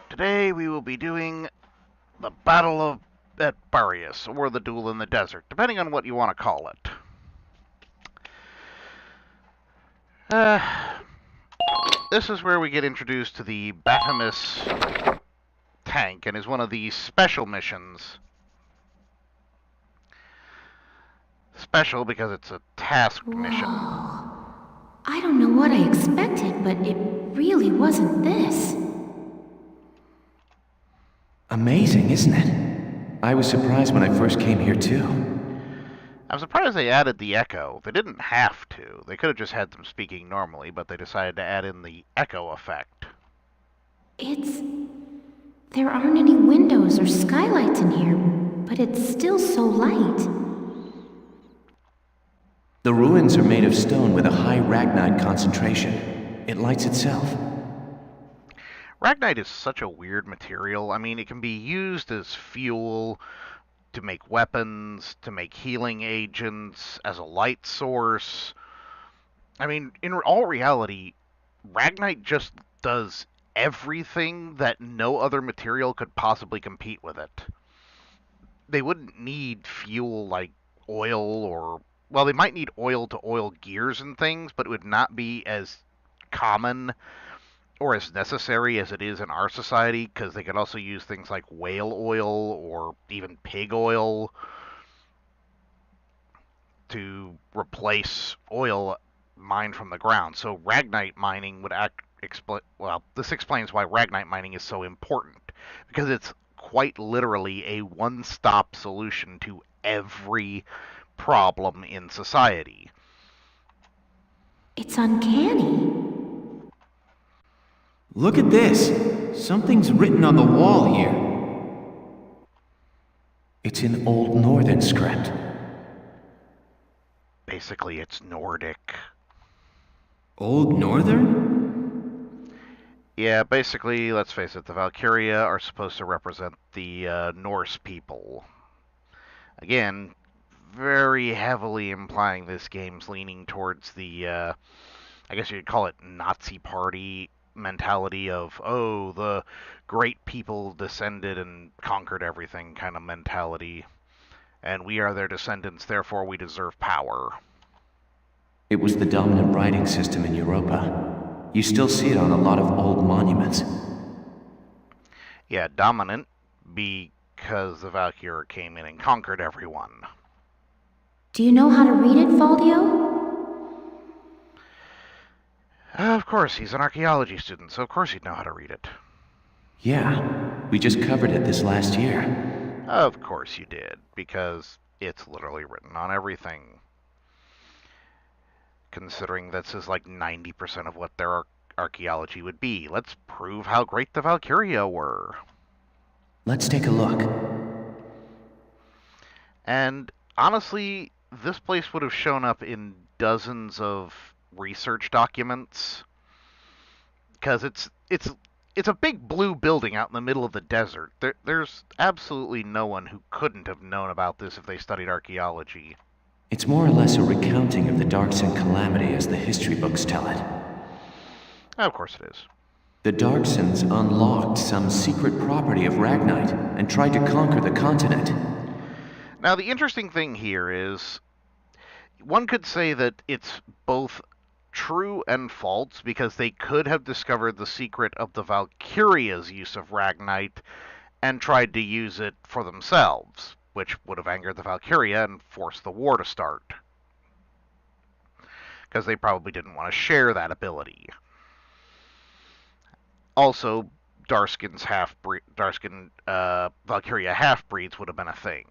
Today we will be doing the Battle of at Barius, or the Duel in the Desert, depending on what you want to call it. Uh, this is where we get introduced to the Baphomet tank, and is one of the special missions. Special because it's a tasked mission. I don't know what I expected, but it really wasn't this. Amazing, isn't it? I was surprised when I first came here, too. I'm surprised they added the echo. They didn't have to. They could have just had them speaking normally, but they decided to add in the echo effect. There aren't any windows or skylights in here, but it's still so light. The ruins are made of stone with a high ragnite concentration. It lights itself. Ragnite is such a weird material. I mean, it can be used as fuel, to make weapons, to make healing agents, as a light source. I mean, in all reality, Ragnite just does everything that no other material could possibly compete with it. They wouldn't need fuel like oil or. Well, they might need oil to oil gears and things, but it would not be as common or as necessary as it is in our society, because they could also use things like whale oil or even pig oil to replace oil mined from the ground. So Ragnite mining would well, this explains why Ragnite mining is so important, because it's quite literally a one-stop solution to every problem in society. It's uncanny. Look at this! Something's written on the wall here. It's in Old Northern script. Basically, it's Nordic. Old Northern? Yeah, basically, let's face it, the Valkyria are supposed to represent the Norse people. Again, very heavily implying this game's leaning towards the, I guess you'd call it Nazi Party mentality of, oh, the great people descended and conquered everything kind of mentality. And we are their descendants, therefore we deserve power. It was the dominant writing system in Europa. You still see it on a lot of old monuments. Yeah, dominant because the Valkyrie came in and conquered everyone. Do you know how to read it, Faldio? Of course, he's an archaeology student, so of course he'd know how to read it. Yeah, we just covered it this last year. Of course you did, because it's literally written on everything. Considering this is like 90% of what their archaeology would be. Let's prove how great the Valkyria were. Let's take a look. And honestly, this place would have shown up in dozens of research documents, because it's a big blue building out in the middle of the desert. There's absolutely no one who couldn't have known about this if they studied archaeology. It's more or less a recounting of the Darkson calamity as the history books tell it. Of course it is. The Darksons unlocked some secret property of Ragnite and tried to conquer the continent. Now, the interesting thing here is, one could say that it's both true and false, because they could have discovered the secret of the Valkyria's use of Ragnite and tried to use it for themselves, which would have angered the Valkyria and forced the war to start, because they probably didn't want to share that ability. Also, Valkyria half-breeds would have been a thing.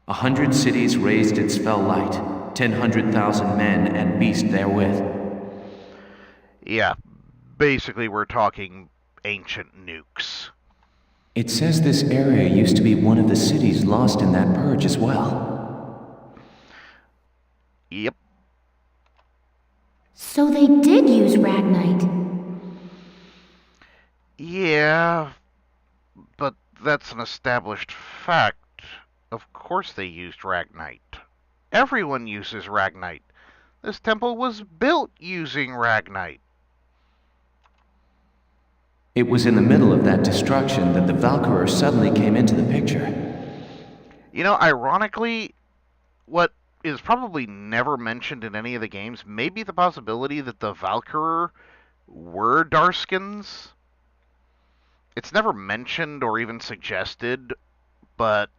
100 cities raised its fell light, 100,000 men and beast therewith. Yeah, basically we're talking ancient nukes. It says this area used to be one of the cities lost in that purge as well. Yep. So they did use Ragnite. Yeah, but that's an established fact. Of course they used Ragnite. Everyone uses Ragnite. This temple was built using Ragnite. It was in the middle of that destruction that the Valkyrie suddenly came into the picture. You know, ironically, what is probably never mentioned in any of the games may be the possibility that the Valkyrie were Darskins. It's never mentioned or even suggested, but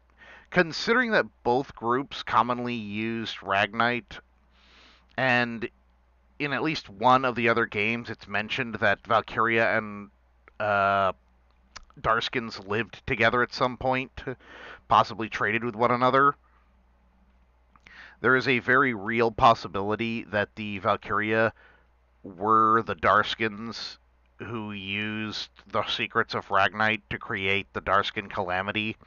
considering that both groups commonly used Ragnite, and in at least one of the other games, it's mentioned that Valkyria and uh, Darskins lived together at some point, possibly traded with one another. There is a very real possibility that the Valkyria were the Darskins who used the secrets of Ragnite to create the Darskin Calamity.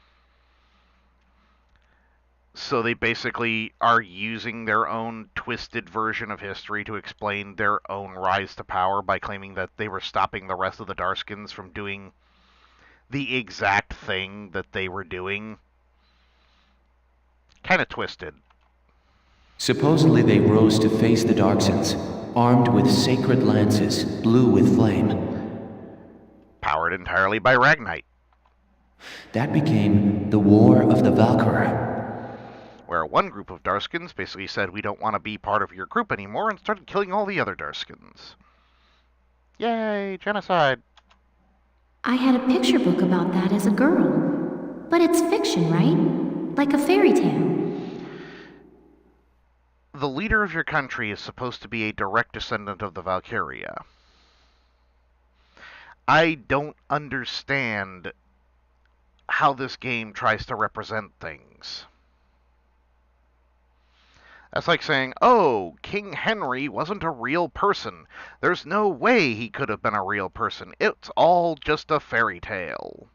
So they basically are using their own twisted version of history to explain their own rise to power by claiming that they were stopping the rest of the Darskins from doing the exact thing that they were doing. Kind of twisted. Supposedly they rose to face the Darksons, armed with sacred lances, blue with flame. Powered entirely by Ragnite. That became the War of the Valkyrie. Where one group of Darskins basically said, we don't want to be part of your group anymore, and started killing all the other Darskins. Yay, genocide. I had a picture book about that as a girl. But it's fiction, right? Like a fairy tale. The leader of your country is supposed to be a direct descendant of the Valkyria. I don't understand how this game tries to represent things. That's like saying, oh, King Henry wasn't a real person. There's no way he could have been a real person. It's all just a fairy tale.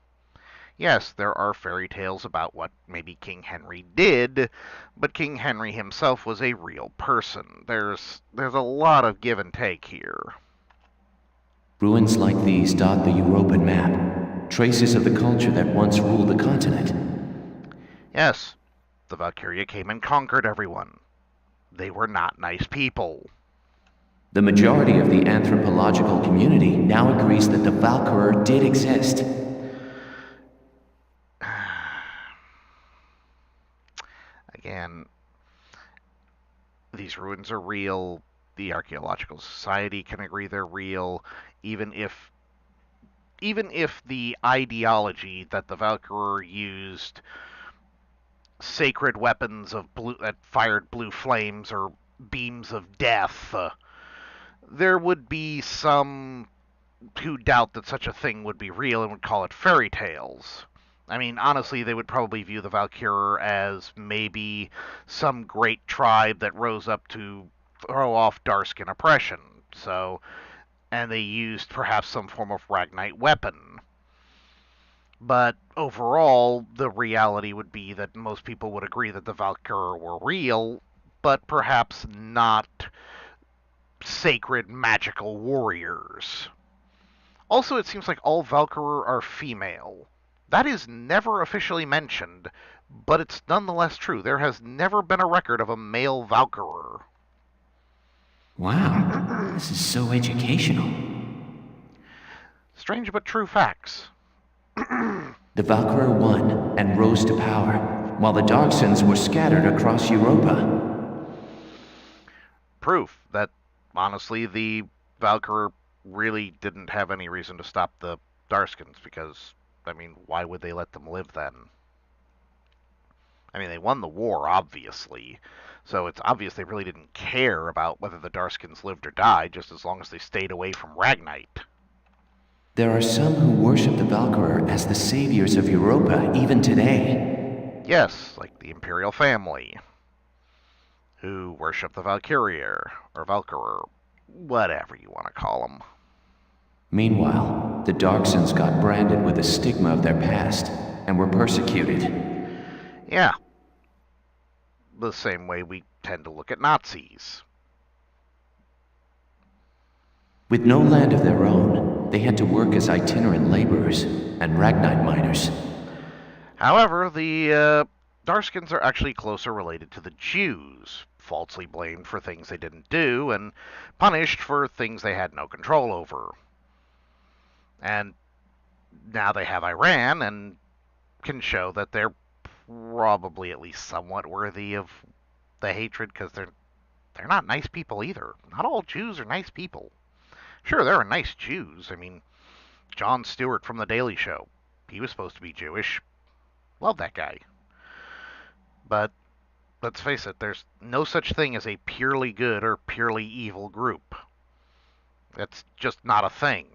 Yes, there are fairy tales about what maybe King Henry did, but King Henry himself was a real person. There's a lot of give and take here. Ruins like these dot the European map, traces of the culture that once ruled the continent. Yes, the Valkyria came and conquered everyone. They were not nice people. The majority of the anthropological community now agrees that the Valkyrie did exist. Again, these ruins are real. The Archaeological Society can agree they're real, even if the ideology that the Valkyrie used sacred weapons of blue that fired blue flames or beams of death, there would be some who doubt that such a thing would be real and would call it fairy tales. I mean, honestly, they would probably view the Valkyrie as maybe some great tribe that rose up to throw off Darskin oppression. So, and they used perhaps some form of Ragnite weapon. But overall, the reality would be that most people would agree that the Valkyrie were real, but perhaps not sacred magical warriors. Also, it seems like all Valkyrie are female. That is never officially mentioned, but it's nonetheless true. There has never been a record of a male Valkyrie. Wow, this is so educational. Strange but true facts. The Valkyrie won and rose to power, while the Darksons were scattered across Europa. Proof that, honestly, the Valkyrie really didn't have any reason to stop the Darskins, because, I mean, why would they let them live then? I mean, they won the war, obviously, so it's obvious they really didn't care about whether the Darskins lived or died, just as long as they stayed away from Ragnite. There are some who worship the Valkyrie as the saviors of Europa even today. Yes, like the Imperial family, who worship the Valkyria, or Valkyrie, whatever you want to call them. Meanwhile, the Darksons got branded with the stigma of their past and were persecuted. Yeah. The same way we tend to look at Nazis. With no land of their own, they had to work as itinerant laborers and Ragnite miners. However, the Darskins are actually closer related to the Jews, falsely blamed for things they didn't do, and punished for things they had no control over. And now they have Iran and can show that they're probably at least somewhat worthy of the hatred because they're not nice people either. Not all Jews are nice people. Sure, there are nice Jews. I mean, Jon Stewart from The Daily Show. He was supposed to be Jewish. Love that guy. But let's face it, there's no such thing as a purely good or purely evil group. That's just not a thing.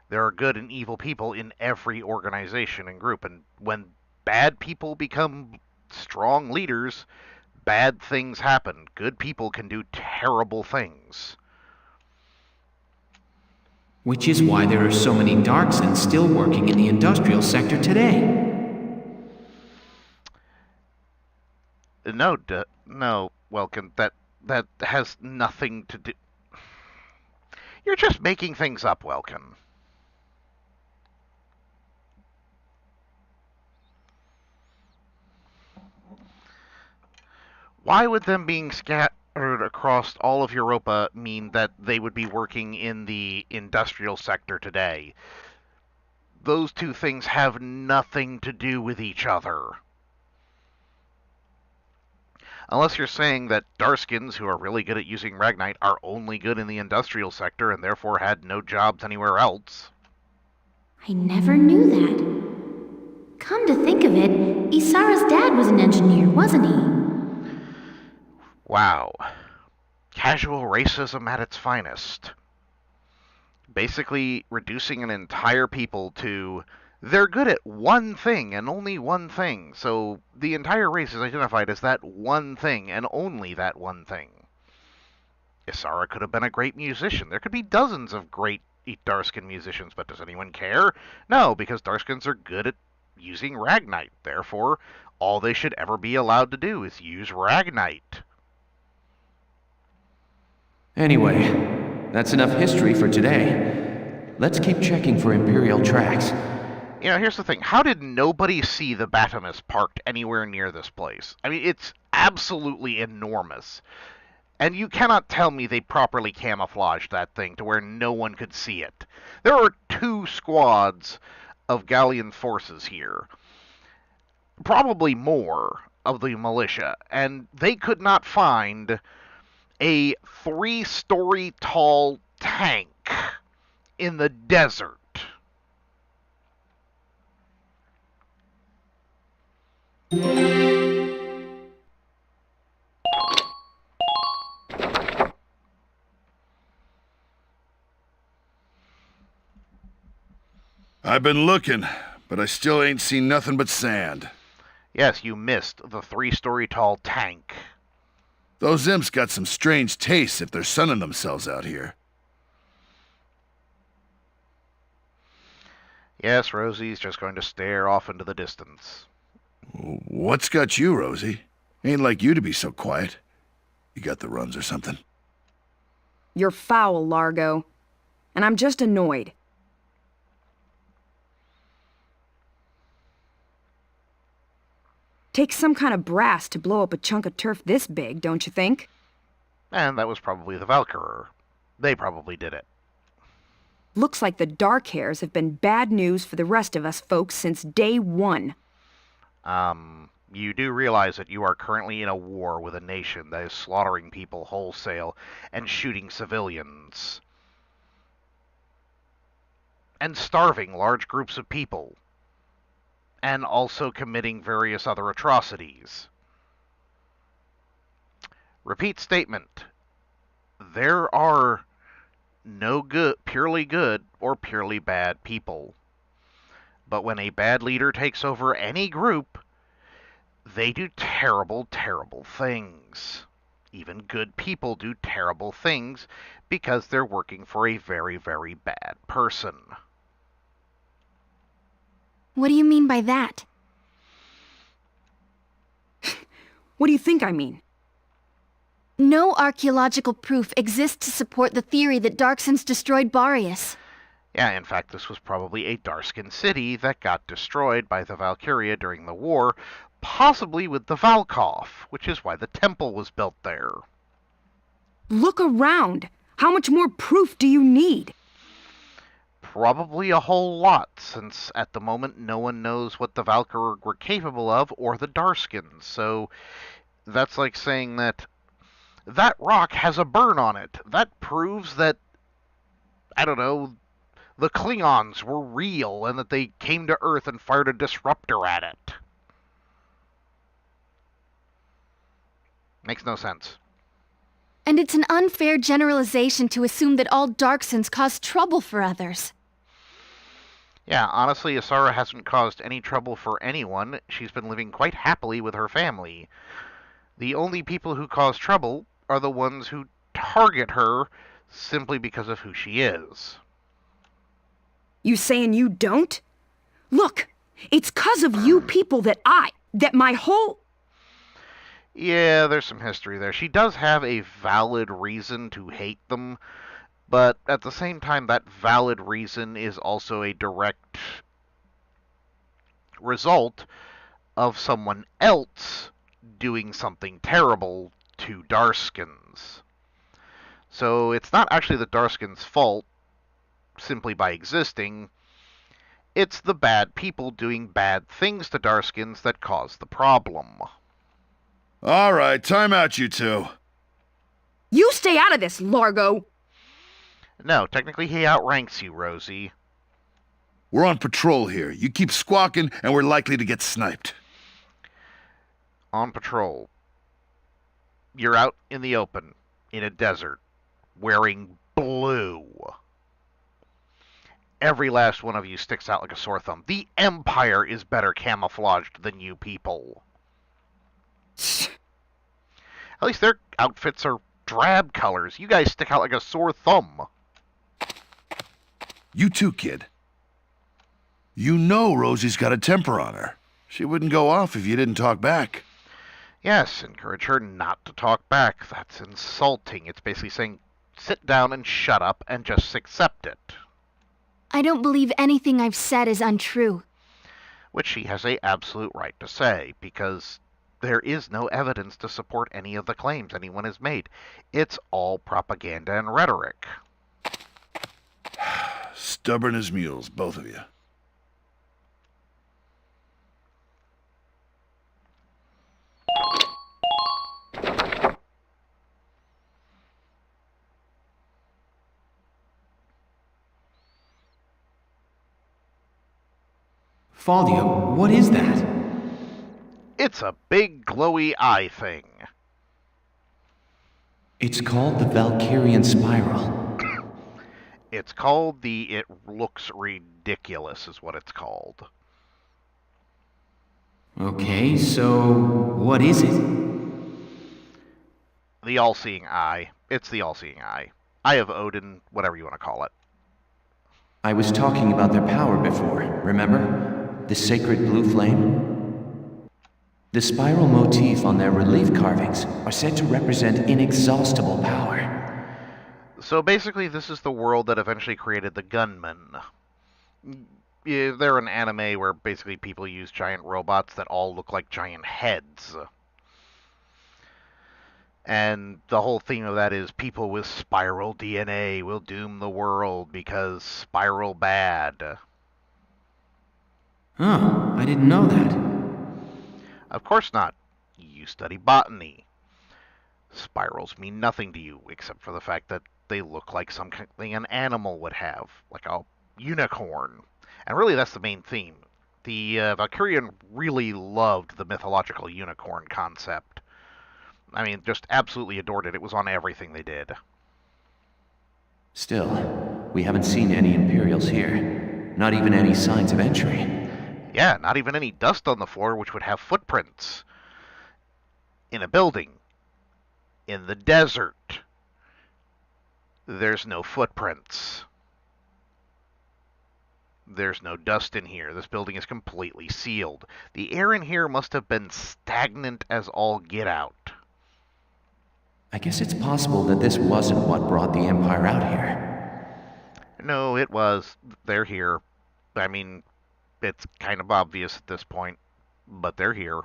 There are good and evil people in every organization and group, and when bad people become strong leaders, bad things happen. Good people can do terrible things. Which is why there are so many Darksons still working in the industrial sector today. No, Welkin, that has nothing to do. You're just making things up, Welkin. Why would them being scattered across all of Europa mean that they would be working in the industrial sector today? Those two things have nothing to do with each other. Unless you're saying that Darskins, who are really good at using Ragnite, are only good in the industrial sector and therefore had no jobs anywhere else. I never knew that. Come to think of it, Isara's dad was an engineer, wasn't he? Wow. Casual racism at its finest. Basically reducing an entire people to they're good at one thing and only one thing. So the entire race is identified as that one thing and only that one thing. Isara could have been a great musician. There could be dozens of great Darskin musicians, but does anyone care? No, because Darskins are good at using Ragnite. Therefore, all they should ever be allowed to do is use Ragnite. Anyway, that's enough history for today. Let's keep checking for Imperial tracks. You know, here's the thing. How did nobody see the Batimus parked anywhere near this place? I mean, it's absolutely enormous. And you cannot tell me they properly camouflaged that thing to where no one could see it. There are 2 squads of Gallian forces here. Probably more of the militia. And they could not find a 3-story tall tank in the desert. I've been looking, but I still ain't seen nothing but sand. Yes, you missed the 3-story tall tank. Those imps got some strange tastes if they're sunning themselves out here. Yes, Rosie's just going to stare off into the distance. What's got you, Rosie? Ain't like you to be so quiet. You got the runs or something? You're foul, Largo. And I'm just annoyed. Takes some kind of brass to blow up a chunk of turf this big, don't you think? And that was probably the Valkyria. They probably did it. Looks like the dark hairs have been bad news for the rest of us folks since day one. You do realize that you are currently in a war with a nation that is slaughtering people wholesale and shooting civilians. And starving large groups of people. And also committing various other atrocities. Repeat statement. There are no purely good or purely bad people. But when a bad leader takes over any group, they do terrible, terrible things. Even good people do terrible things because they're working for a very, very bad person. What do you mean by that? What do you think I mean? No archaeological proof exists to support the theory that Darksons destroyed Boreas. Yeah, in fact, this was probably a Darskin city that got destroyed by the Valkyria during the war, possibly with the Valkov, which is why the temple was built there. Look around! How much more proof do you need? Probably a whole lot, since at the moment no one knows what the Valkyrie were capable of or the Darskins. So that's like saying that rock has a burn on it. That proves that, I don't know, the Klingons were real and that they came to Earth and fired a disruptor at it. Makes no sense. And it's an unfair generalization to assume that all Darksons cause trouble for others. Yeah, honestly, Asara hasn't caused any trouble for anyone. She's been living quite happily with her family. The only people who cause trouble are the ones who target her simply because of who she is. You saying you don't? Look, it's 'cause of you people that my whole... Yeah, there's some history there. She does have a valid reason to hate them, but at the same time, that valid reason is also a direct result of someone else doing something terrible to Darskins. So it's not actually the Darskins' fault simply by existing. It's the bad people doing bad things to Darskins that cause the problem. All right, time out, you two. You stay out of this, Largo! No, technically he outranks you, Rosie. We're on patrol here. You keep squawking, and we're likely to get sniped. On patrol. You're out in the open, in a desert, wearing blue. Every last one of you sticks out like a sore thumb. The Empire is better camouflaged than you people. At least their outfits are drab colors. You guys stick out like a sore thumb. You too, kid. You know Rosie's got a temper on her. She wouldn't go off if you didn't talk back. Yes, encourage her not to talk back. That's insulting. It's basically saying, sit down and shut up and just accept it. I don't believe anything I've said is untrue. Which she has an absolute right to say, because there is no evidence to support any of the claims anyone has made. It's all propaganda and rhetoric. Stubborn as mules, both of you. Faldia, what is that? It's a big glowy eye thing. It's called the Valkyrian Spiral. It's called the It Looks Ridiculous is what it's called. Okay, so what is it? The All-Seeing Eye. It's the All-Seeing Eye. Eye of Odin, whatever you want to call it. I was talking about their power before, remember? The sacred blue flame? The spiral motif on their relief carvings are said to represent inexhaustible power. So basically, this is the world that eventually created the gunmen. Yeah, they're an anime where basically people use giant robots that all look like giant heads. And the whole theme of that is people with spiral DNA will doom the world because spiral bad. Oh, I didn't know that. Of course not. You study botany. Spirals mean nothing to you, except for the fact that they look like something an animal would have, like a unicorn. And really, that's the main theme. The Valkyrian really loved the mythological unicorn concept. I mean, just absolutely adored it. It was on everything they did. Still, we haven't seen any Imperials here. Not even any signs of entry. Yeah, not even any dust on the floor, which would have footprints. In a building. In the desert. There's no footprints. There's no dust in here. This building is completely sealed. The air in here must have been stagnant as all get out. I guess it's possible that this wasn't what brought the Empire out here. No, it was. They're here. I mean, it's kind of obvious at this point, but they're here.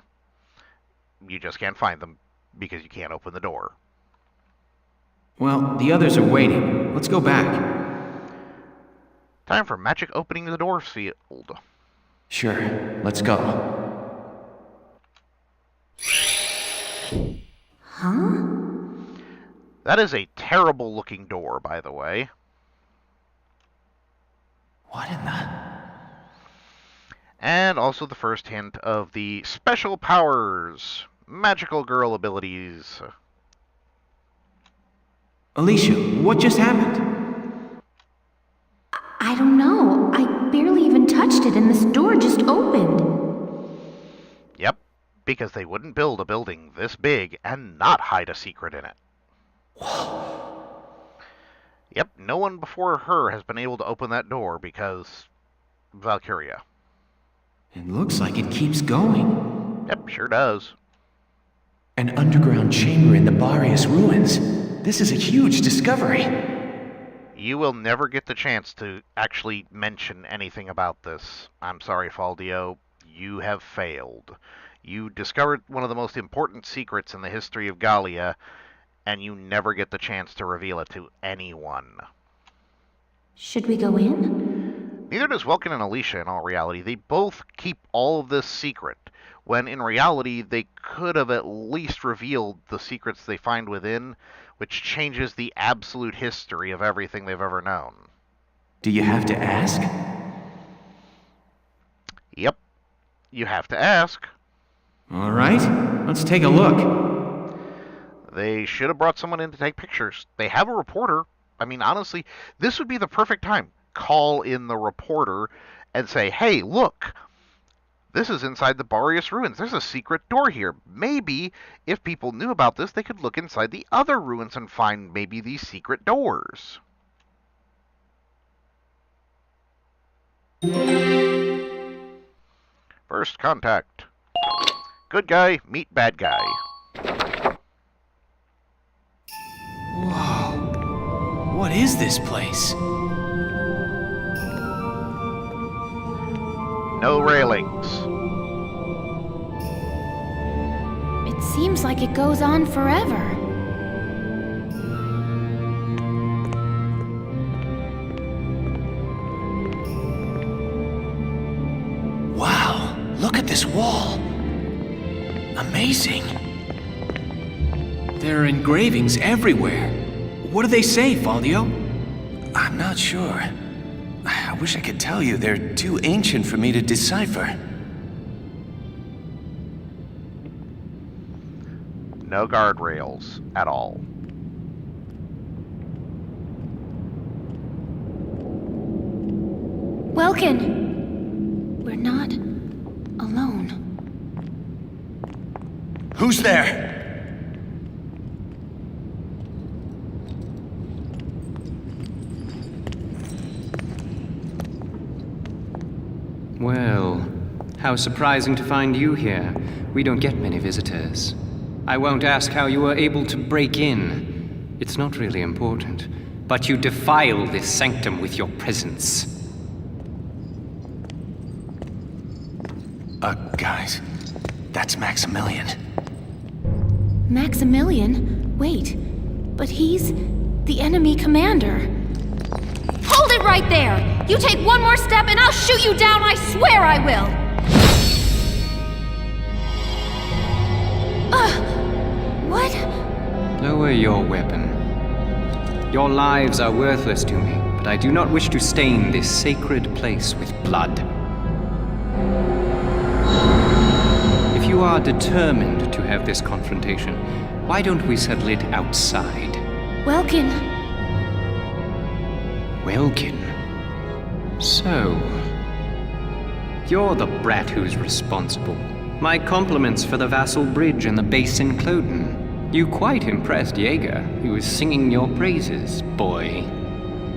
You just can't find them because you can't open the door. Well, the others are waiting. Let's go back. Time for magic opening the door field. Sure, let's go. Huh? That is a terrible looking door, by the way. What in the... And also the first hint of the special powers. Magical girl abilities. Alicia, what just happened? I don't know. I barely even touched it and this door just opened. Yep, because they wouldn't build a building this big and not hide a secret in it. Yep, no one before her has been able to open that door because Valkyria. It looks like it keeps going. Yep, sure does. An underground chamber in the B.O.S ruins. This is a huge discovery. You will never get the chance to actually mention anything about this. I'm sorry, Faldio. You have failed. You discovered one of the most important secrets in the history of Gallia, and you never get the chance to reveal it to anyone. Should we go in? Neither does Welkin and Alicia in all reality. They both keep all of this secret, when in reality they could have at least revealed the secrets they find within, which changes the absolute history of everything they've ever known. Do you have to ask? Yep, you have to ask. All right, let's take a look. They should have brought someone in to take pictures. They have a reporter. I mean, honestly, this would be the perfect time. Call in the reporter and say, hey, look, this is inside the B.O.S ruins. There's a secret door here. Maybe if people knew about this, they could look inside the other ruins and find maybe these secret doors. First contact. Good guy, meet bad guy. Whoa. What is this place? No railings. It seems like it goes on forever. Wow, look at this wall. Amazing. There are engravings everywhere. What do they say, Faldio? I'm not sure. I wish I could tell you. They're too ancient for me to decipher. No guardrails at all. Welkin! We're not alone. Who's there? Well, how surprising to find you here. We don't get many visitors. I won't ask how you were able to break in. It's not really important. But you defile this sanctum with your presence. Guys, that's Maximilian. Maximilian? Wait, but he's the enemy commander. Hold it right there! You take one more step and I'll shoot you down, I swear I will! What? Lower your weapon. Your lives are worthless to me, but I do not wish to stain this sacred place with blood. If you are determined to have this confrontation, why don't we settle it outside? Welkin. Welkin? So, you're the brat who's responsible. My compliments for the Vassal Bridge and the base in Cloden. You quite impressed Jaeger, who was singing your praises, boy.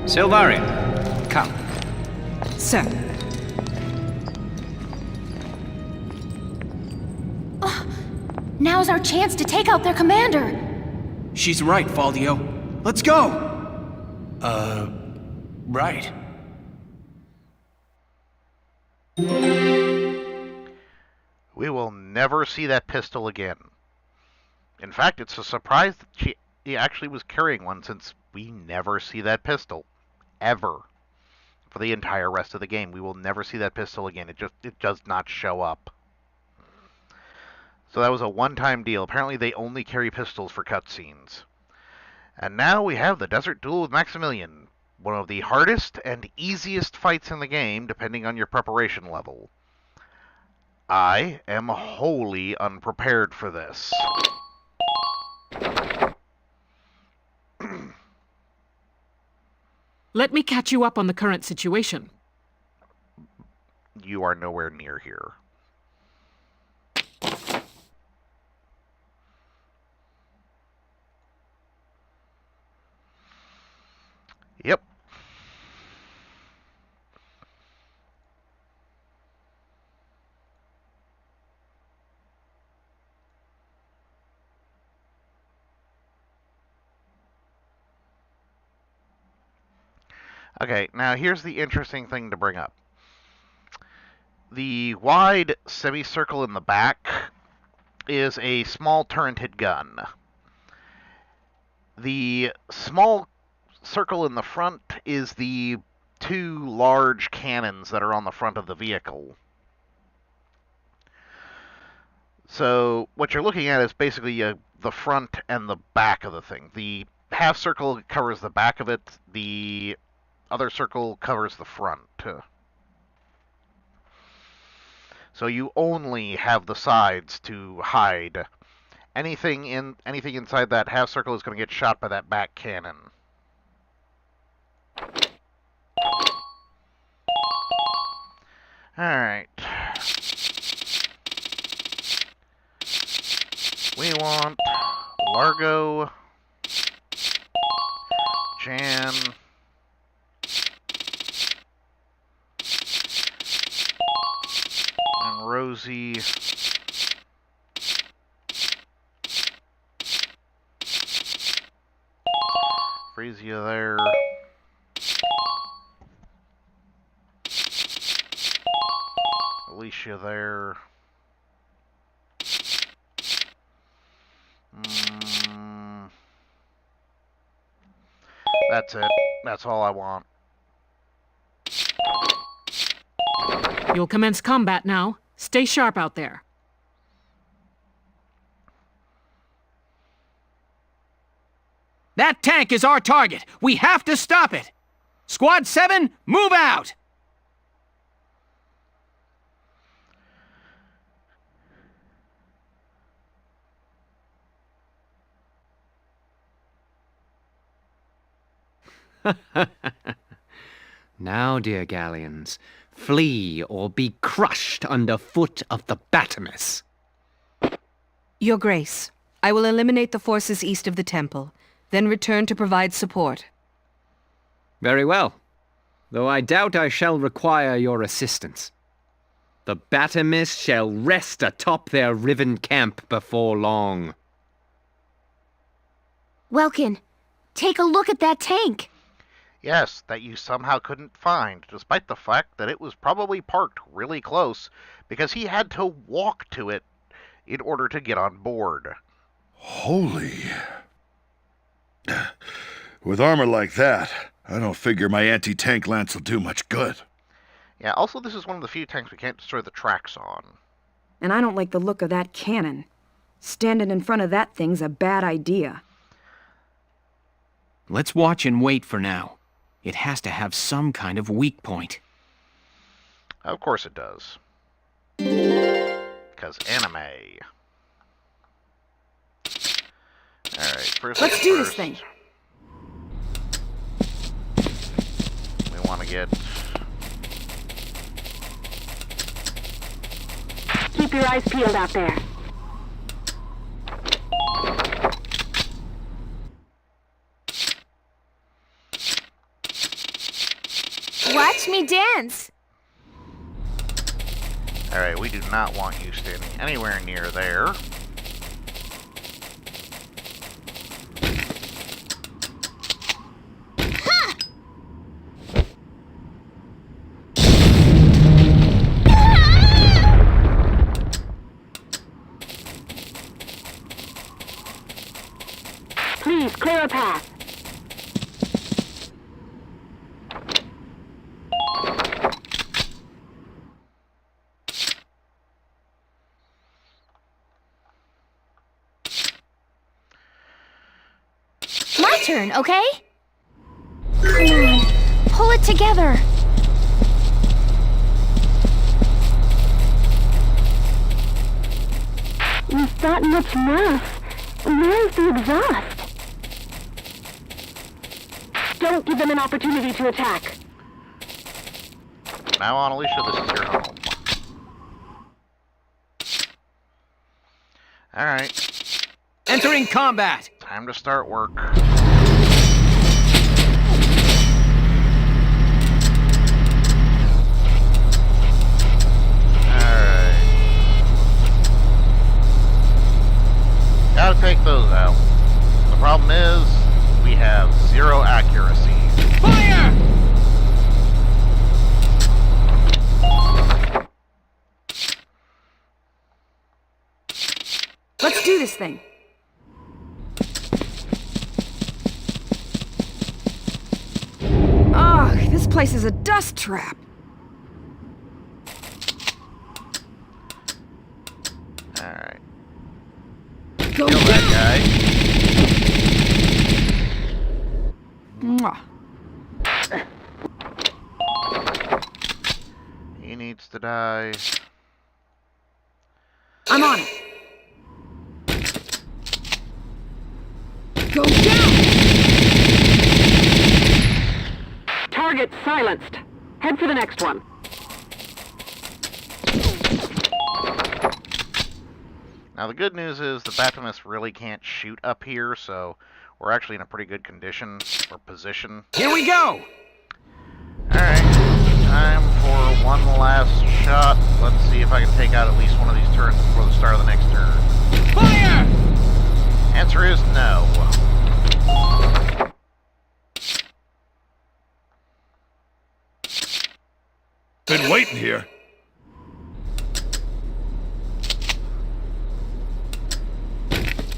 Silvarian, come. Sir. Now's our chance to take out their commander. She's right, Faldio. Let's go! Right. We will never see that pistol again. In fact, it's a surprise that she actually was carrying one, since we never see that pistol. Ever. for the entire rest of the game. We will never see that pistol again. It does not show up. So that was a one-time deal. Apparently they only carry pistols for cutscenes. And now we have the Desert Duel with Maximilian, one of the hardest and easiest fights in the game, depending on your preparation level. I am wholly unprepared for this. Let me catch you up on the current situation. You are nowhere near here. Yep. Okay, now here's the interesting thing to bring up. The wide semicircle in the back is a small turreted gun. The small circle in the front is the two large cannons that are on the front of the vehicle. So what you're looking at is basically the front and the back of the thing. The half circle covers the back of it. The other circle covers the front. So you only have the sides to hide. Anything inside that half circle is going to get shot by that back cannon. Alright. We want Largo, Jan, and Rosie. Frezia there. Alicia there. That's it. That's all I want. You'll commence combat now. Stay sharp out there. That tank is our target. We have to stop it. Squad 7, move out! Now, dear galleons, flee or be crushed under foot of the Batamus. Your Grace, I will eliminate the forces east of the temple, then return to provide support. Very well, though I doubt I shall require your assistance. The Batamis shall rest atop their riven camp before long. Welkin, take a look at that tank. Yes, that you somehow couldn't find, despite the fact that it was probably parked really close, because he had to walk to it in order to get on board. Holy. With armor like that, I don't figure my anti-tank lance will do much good. Yeah, also this is one of the few tanks we can't destroy the tracks on. And I don't like the look of that cannon. Standing in front of that thing's a bad idea. Let's watch and wait for now. It has to have some kind of weak point. Of course it does. Because anime. Alright, first Let's do this thing. We want to get... Keep your eyes peeled out there. Watch me dance. Alright, we do not want you standing anywhere near there. Please, clear a path. My turn, okay? Come on, pull it together. There's not much mass. Where's the exhaust? Don't give them an opportunity to attack. Now on, Alicia, this is your home. Alright, Entering combat! time to start work. Alright. Gotta take those out. The problem is, we have 0 accuracy. Fire! Let's do this thing. Ugh, this place is a dust trap. Alright. Go Kill that guy. Mwah. He needs to die. I'm on it. Go down! Target silenced. Head for the next one. Now the good news is the Baptimus really can't shoot up here, so we're actually in a pretty good condition or position. Here we go! Alright, time for one last shot. Let's see if I can take out at least one of these turrets before the start of the next turn. Fire! Answer is no. Been waiting here.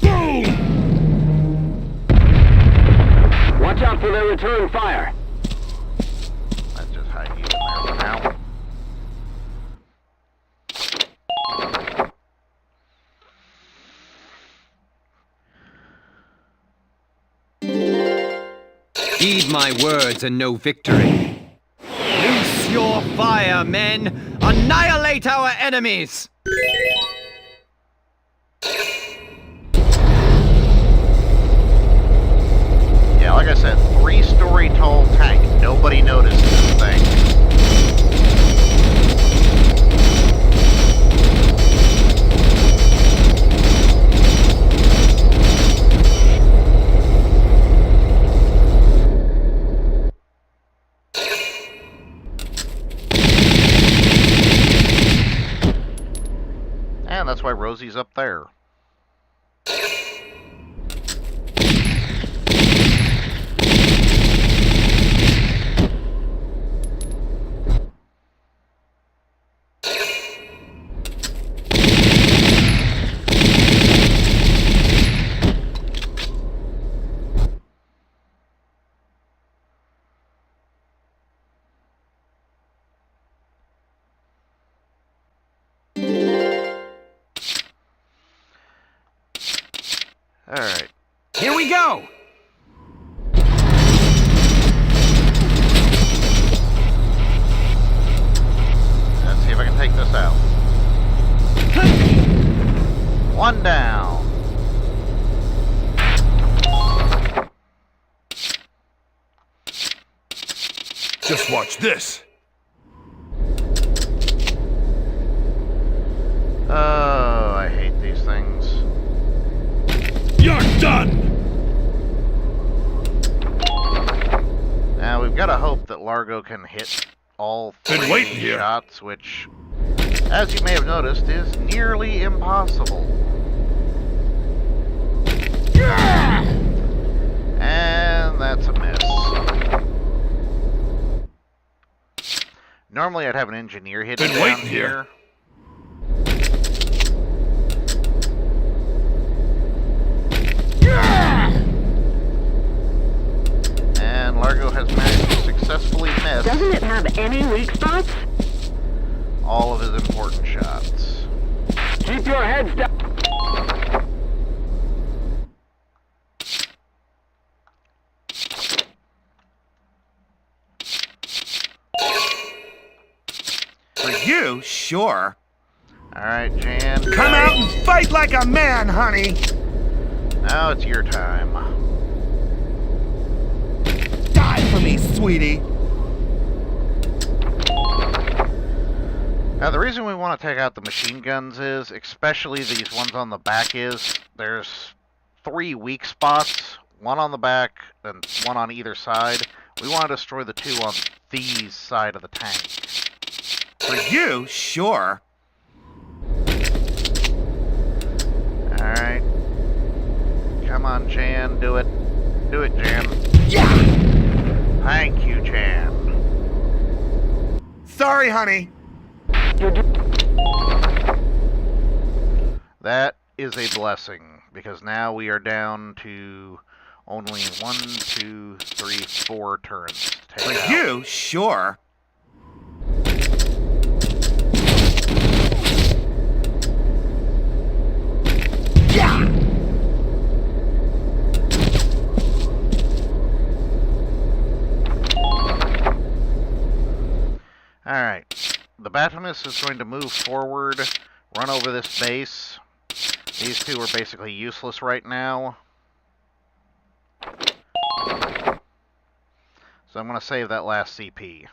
Boom! Watch out for their return fire. Let's just hide you in there for now. Heed my words and no victory. Loose your fire, men! Annihilate our enemies! Yeah, like I said, 3-story tall tank. Nobody noticed this thing. And that's why Rosie's up there. Alright. Here we go! Let's see if I can take this out. One down. Just watch this. Oh, I hate these things. You're done! Now, we've got to hope that Largo can hit all Been 3 waiting here. shots, which, as you may have noticed, is nearly impossible. And that's a miss. Normally I'd have an engineer hit Been down waiting here. here. And Largo has managed to successfully miss Doesn't it have any weak spots? all of his important shots. Keep your heads down. you, sure. Alright, Jan. Come out and fight like a man, honey! Now it's your time. Die for me, sweetie! Now, the reason we want to take out the machine guns is, especially these ones on the back, is there's 3 weak spots, one on the back and one on either side. We want to destroy the 2 on these side of the tank. For you, sure. Alright. Come on, Jan, do it. Do it, Jan. Yeah! Thank you, Jan. Sorry, honey. That is a blessing, because now we are down to only 1, 2, 3, 4 turrets to take For out. you, sure. Yeah! Alright. The Batomus is going to move forward, run over this base. These 2 are basically useless right now. So I'm going to save that last CP.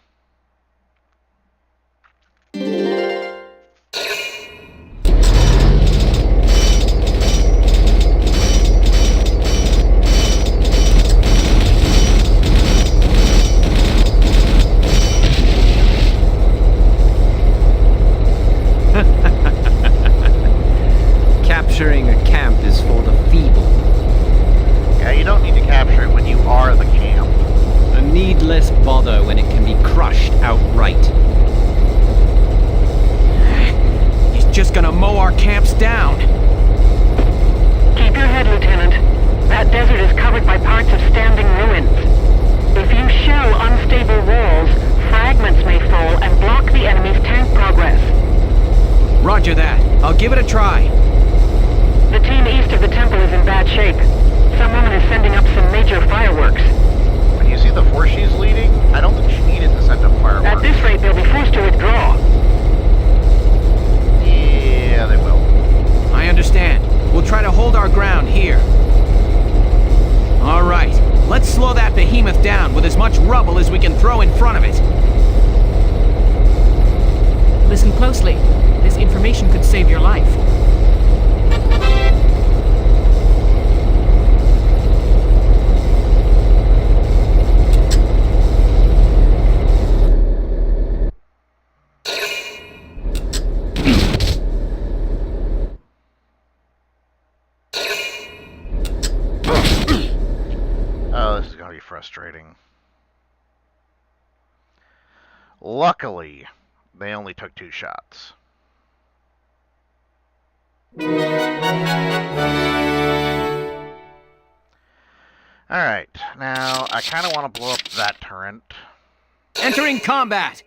Capturing a camp is for the feeble. Yeah, you don't need to capture it when you are the camp. A needless bother when it can be crushed outright. He's just gonna mow our camps down. Keep your head, Lieutenant. That desert is covered by parts of standing ruins. If you shell unstable walls, fragments may fall and block the enemy's tank progress. Roger that. I'll give it a try. The team east of the temple is in bad shape. Some woman is sending up some major fireworks. When you see the force she's leading, I don't think she needed to send up fireworks. At this rate, they'll be forced to withdraw. Yeah, they will. I understand. We'll try to hold our ground here. All right. Let's slow that behemoth down with as much rubble as we can throw in front of it. Listen closely. This information could save your life. Oh, this is going to be frustrating. Luckily, they only took 2 shots. Alright, now I kind of want to blow up that turret. Entering combat.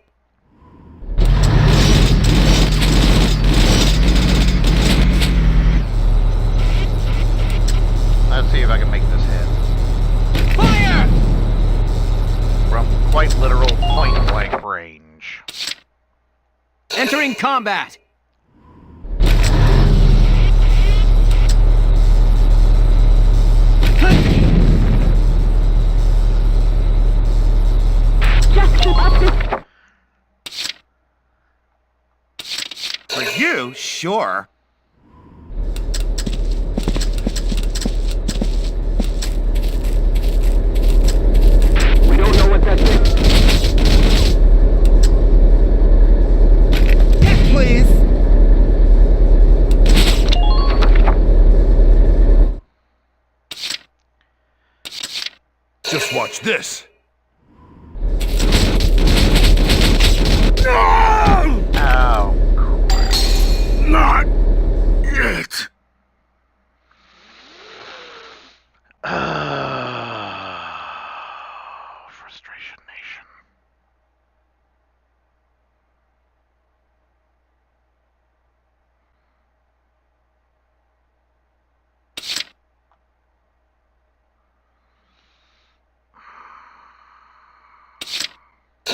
Let's see if I can make this hit. Fire! From quite literal point-blank range. Entering combat. Just keep up this... For you, sure. We don't know what that is. Hit, please. Just watch this. No! Ow. Not yet. Frustration Nation.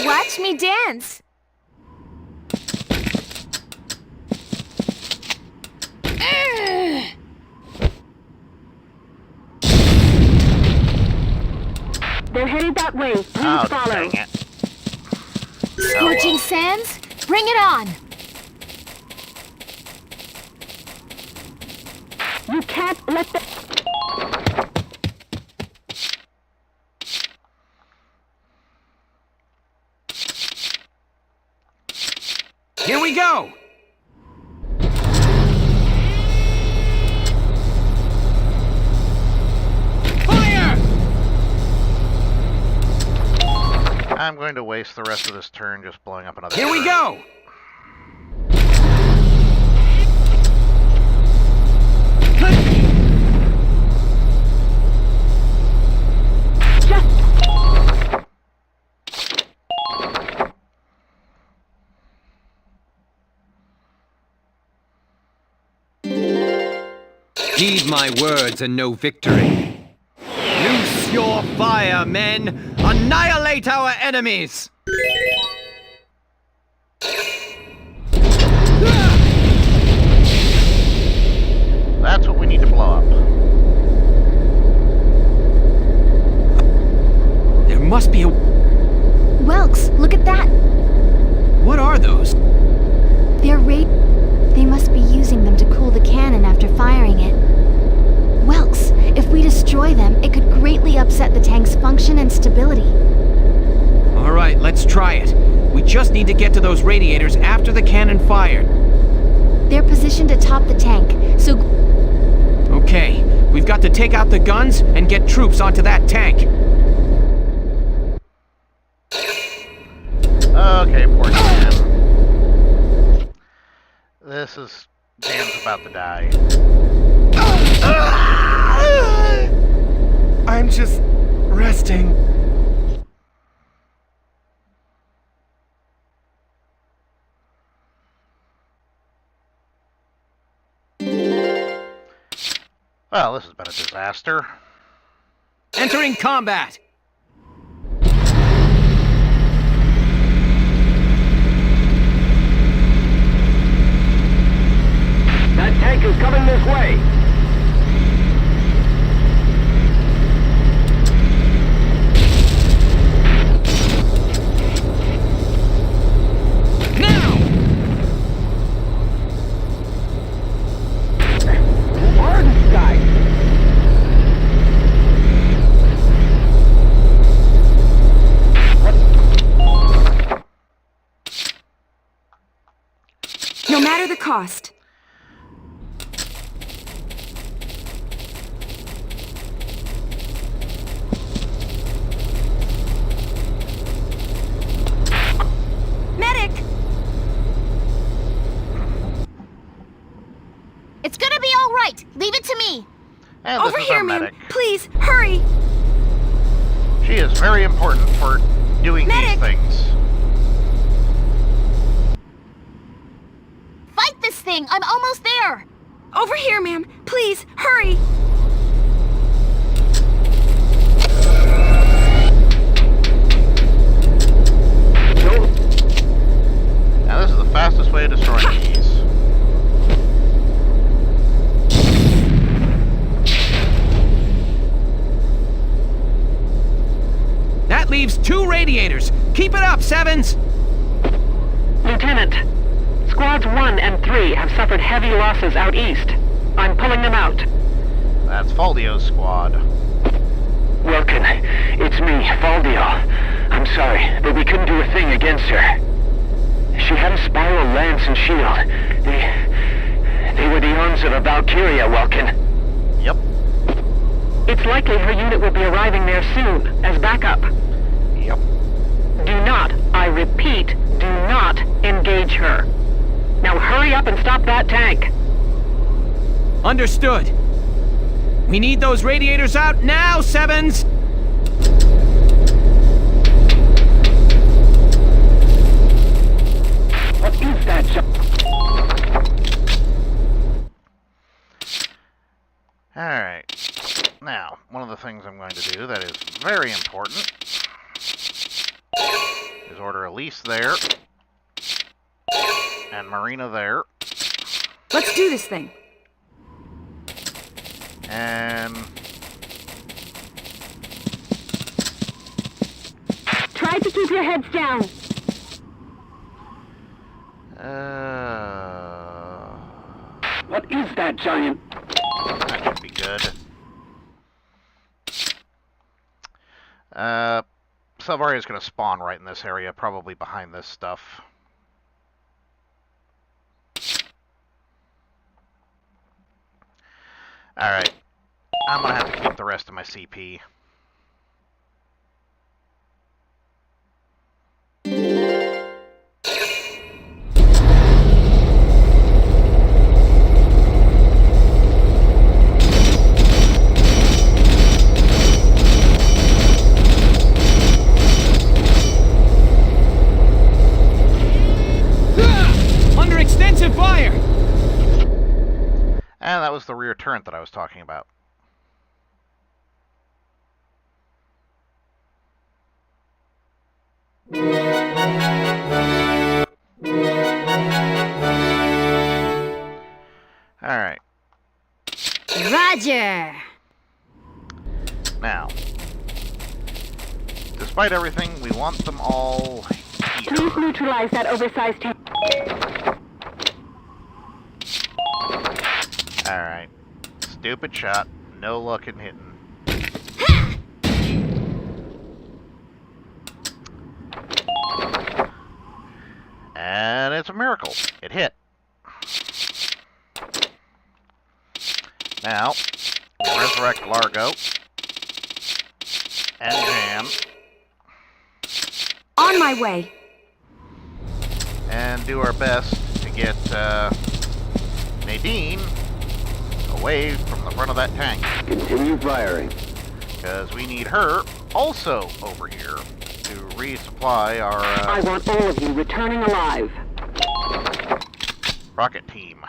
Watch me dance. that way. Please Oh, follow. dang it. Scorching sands? Bring it on! You can't let the... Here we go! Fire! I'm going to waste the rest of this turn just blowing up another Here we turret. go! Heed my words and no victory. Loose your fire, men! Annihilate our enemies! That's what we need to blow up. There must be a... Welks, look at that. What are those? They're They must be using them to cool the cannon after firing it. Welks, if we destroy them, it could greatly upset the tank's function and stability. All right, let's try it. We just need to get to those radiators after the cannon fired. They're positioned atop the tank, so... Okay, we've got to take out the guns and get troops onto that tank. Okay, poor Dan. This is... Dan's about to die. I'm just resting. Well, this has been a disaster. Entering combat! That tank is coming this way. Now! No matter the cost. Medic! It's gonna be all right. Leave it to me. And this Over is our here, ma'am. medic. Please, hurry! She is very important for doing Medic! these things. Fight this thing. I'm almost there. Over here, ma'am. Please, hurry! Now this is the fastest way to destroy these. That leaves 2 radiators. Keep it up, Sevens! Lieutenant, Squads 1 and 3 have suffered heavy losses out east. I'm pulling them out. That's Faldio's squad. Welkin, it's me, Faldio. I'm sorry, but we couldn't do a thing against her. She had a spiral lance and shield. They were the arms of a Valkyria, Welkin. Yep. It's likely her unit will be arriving there soon, as backup. Yep. Do not, I repeat, do not engage her. Now hurry up and stop that tank. Understood. We need those radiators out now, Sevens! What is that? Alright. Now, one of the things I'm going to do that is very important is order Elise there and Marina there. Let's do this thing. And Try to keep your heads down. What is that, Giant? That should be good. Salvaria's gonna spawn right in this area, probably behind this stuff. Alright. I'm gonna have to keep the rest of my CP. Under extensive fire! And that was the rear turret that I was talking about. Alright. Roger! Now, despite everything, we want them all here. Please neutralize that oversized tank. Alright. Stupid shot. No luck in hitting. And it's a miracle. It hit. Now, we resurrect Largo. And Jan. On my way. And do our best to get Nadine away from the front of that tank. Continue firing. Because we need her also over here to resupply our I want all of you returning alive. rocket team.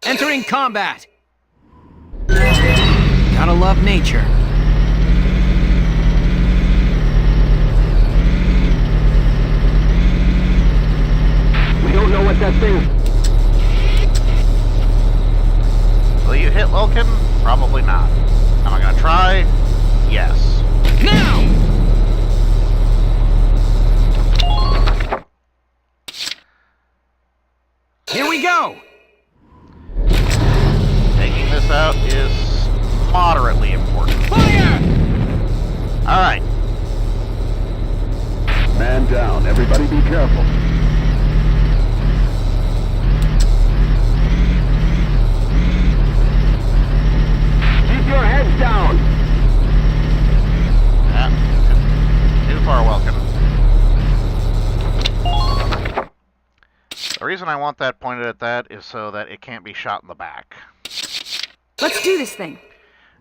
Entering combat! Gotta love nature. We don't know what that thing... Will you hit Wilkin? Probably not. Am I gonna try? Yes. Now! Here we go! Taking this out is moderately important. Fire! Alright. Man down. Everybody be careful. Keep your heads down. Too far, Welkin. The reason I want that pointed at that is so that it can't be shot in the back. Let's do this thing.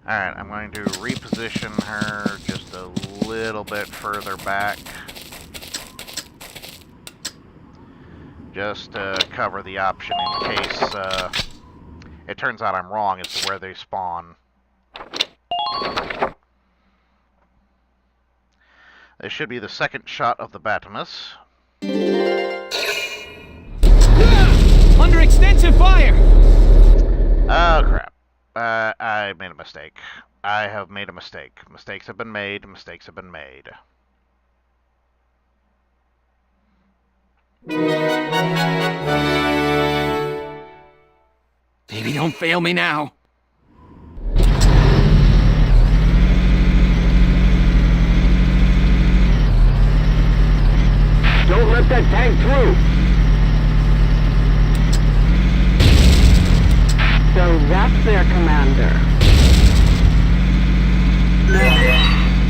Alright, I'm going to reposition her just a little bit further back. Just to cover the option in case it turns out I'm wrong as to where they spawn. This should be the second shot of the Batimus. Under extensive fire! Oh, crap. I made a mistake. I have made a mistake. Mistakes have been made. Mistakes have been made. Baby, don't fail me now. Don't let that tank through. So that's their commander.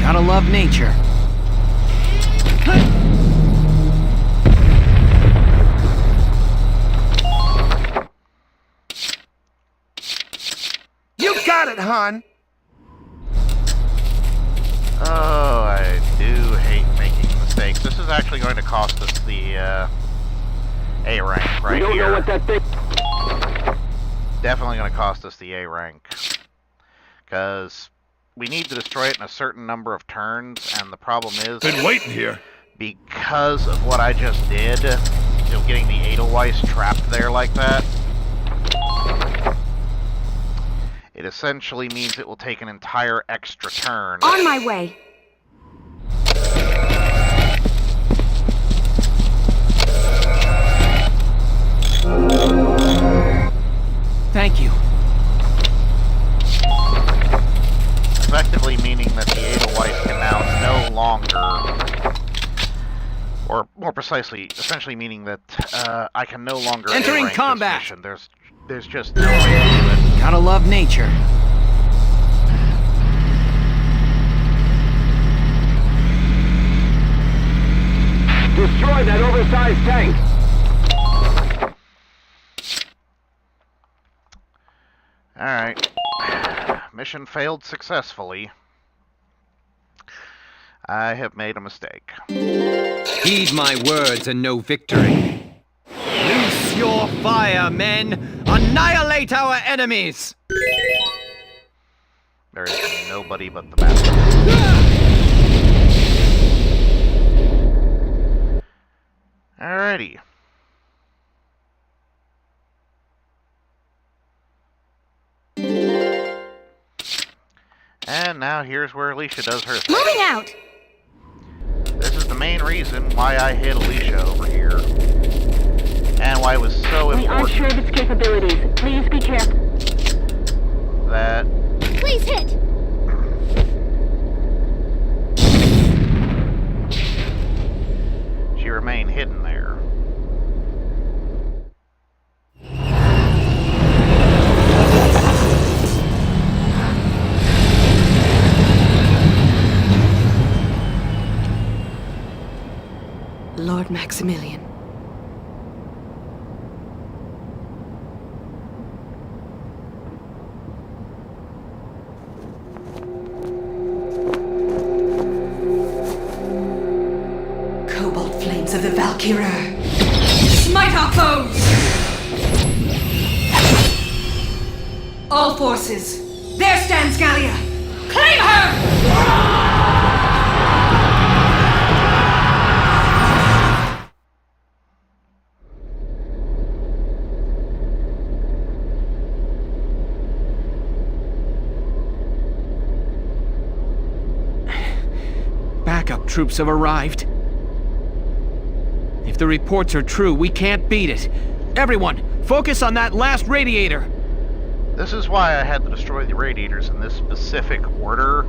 Gotta love nature. You got it, hon. Oh, I do hate making mistakes. This is actually going to cost us the A rank right We don't here. know what that thing... Definitely going to cost us the A rank. Because we need to destroy it in a certain number of turns, and the problem is... Been waiting here. Because of what I just did, getting the Edelweiss trapped there like that, It essentially means it will take an entire extra turn. On my way. Thank you. Effectively meaning that the Edelweiss can now no longer, or more precisely, essentially meaning that I can no longer Entering A-rank combat. this mission. There's just no way to do it. Gotta love nature. Destroy that oversized tank! Alright. Mission failed successfully. I have made a mistake. Heed my words and no victory. Loose your fire, men! Annihilate our enemies! There is nobody but the master. Alrighty. And now here's where Alicia does her thing. Moving out! This is the main reason why I hit Alicia over here. And why it was so We aren't sure important of its capabilities. Please be careful. that Please hit! she remained hidden there. Lord Maximilian. Cobalt flames of the Valkyria. Smite our foes! All forces, there stands Gallia! Claim her! Backup troops have arrived. If the reports are true, we can't beat it. Everyone, focus on that last radiator. This is why I had to destroy the radiators in this specific order,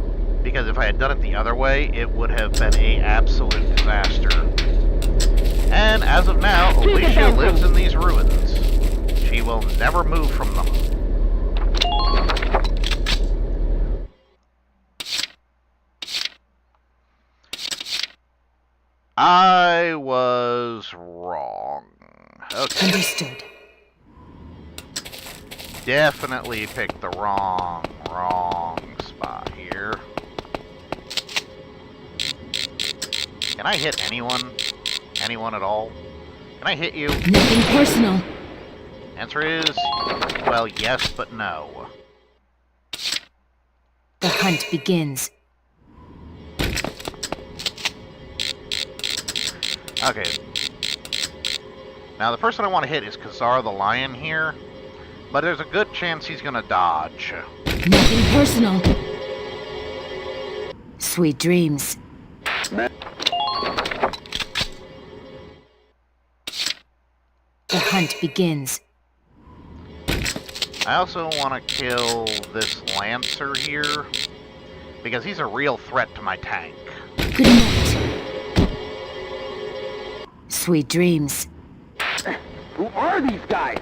because if I had done it the other way, it would have been an absolute disaster. And as of now, Alicia lives in these ruins. She will never move from them. I was wrong. Okay. Understood. Definitely picked the wrong spot here. Can I hit anyone? Anyone at all? Can I hit you? Nothing personal. Answer is, well, yes, but no. The hunt begins. Okay. Now, the person I want to hit is Khazar the Lion here, but there's a good chance he's gonna dodge. Nothing personal. Sweet dreams. The hunt begins. I also want to kill this Lancer here, because he's a real threat to my tank. Good night. Sweet dreams. Who are these guys?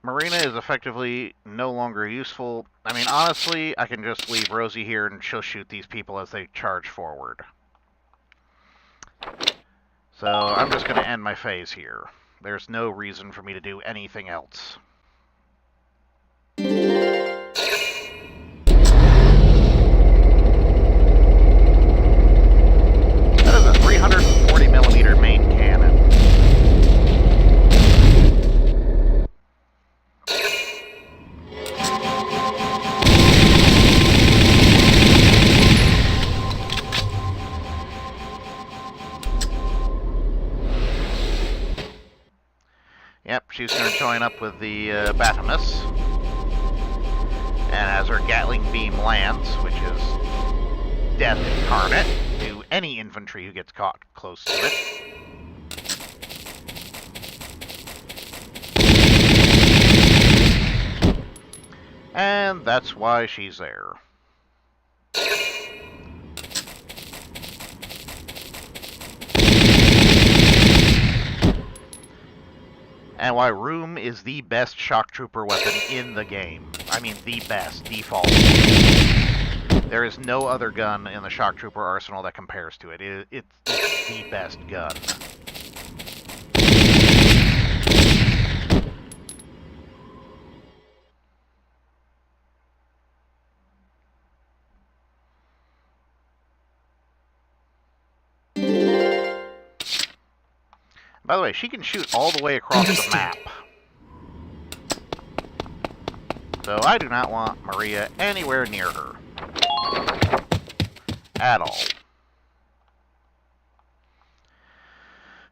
Marina is effectively no longer useful. I mean, honestly, I can just leave Rosie here and she'll shoot these people as they charge forward. So I'm just going to end my phase here. There's no reason for me to do anything else. That is a 340mm main cannon. she's going to join up with the Batamus. And as her Gatling beam lands, which is death incarnate to any infantry who gets caught close to it. And that's why she's there. And why Room is the best shock trooper weapon in the game. I mean, the best, default. There is no other gun in the shock trooper arsenal that compares to it. It's the best gun. By the way, she can shoot all the way across the map. So I do not want Maria anywhere near her. At all.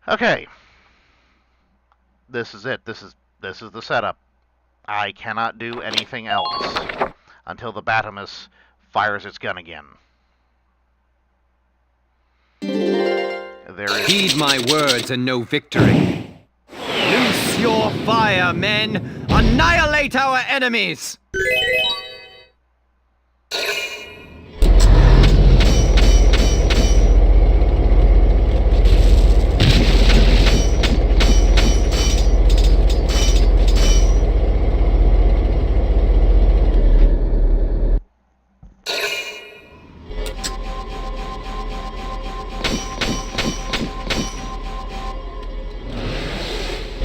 Okay. This is it. This is the setup. I cannot do anything else until the Batamus fires its gun again. Heed my words and no victory. Loose your fire, men! Annihilate our enemies!